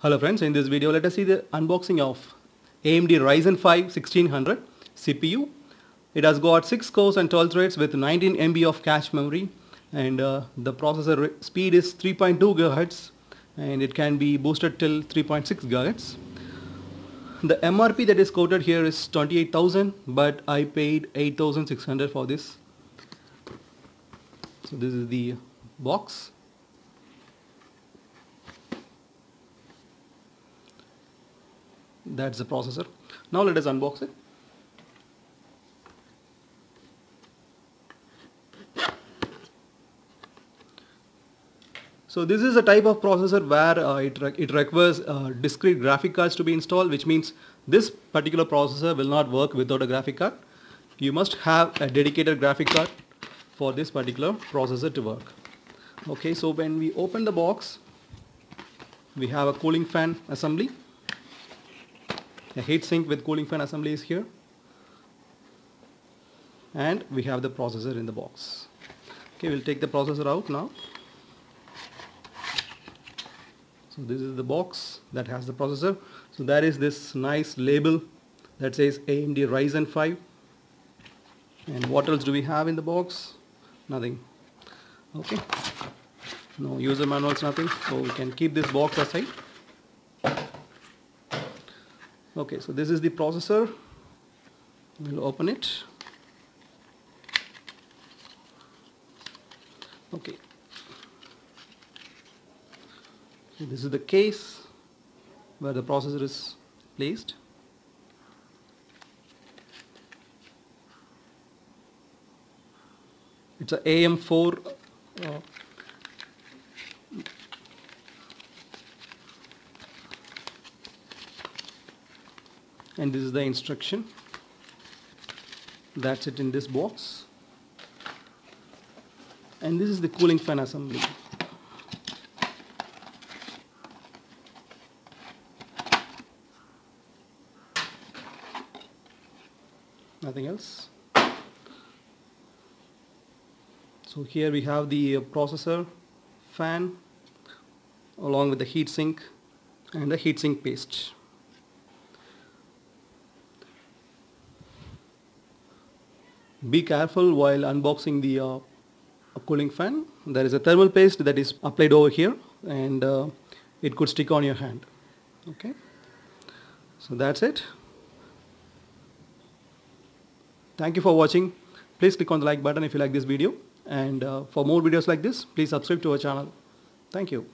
Hello friends, in this video let us see the unboxing of AMD Ryzen 5 1600 CPU. It has got 6 cores and 12 threads with 19 MB of cache memory, and the processor speed is 3.2 GHz and it can be boosted till 3.6 GHz. The MRP that is quoted here is 28,000, but I paid 8,600 for this. So this is the box. That's the processor. Now let us unbox it. So this is a type of processor where it requires discrete graphic cards to be installed, which means this particular processor will not work without a graphic card. You must have a dedicated graphic card for this particular processor to work. Okay, so when we open the box, we have a cooling fan assembly. A heatsink with cooling fan assembly is here, and we have the processor in the box. Okay, we'll take the processor out now. So this is the box that has the processor. So there is this nice label that says AMD Ryzen 5. And what else do we have in the box? Nothing. Okay, no user manuals, nothing, so we can keep this box aside. Okay, so this is the processor. We'll open it. Okay. So this is the case where the processor is placed. It's a AM4 and this is the instruction. That's it in this box. And this is the cooling fan assembly. Nothing else. So here we have the processor, fan, along with the heatsink and the heatsink paste. Be careful while unboxing the cooling fan. There is a thermal paste that is applied over here, and it could stick on your hand. Okay, so that's it. Thank you for watching. Please click on the like button if you like this video, and for more videos like this, please subscribe to our channel. Thank you.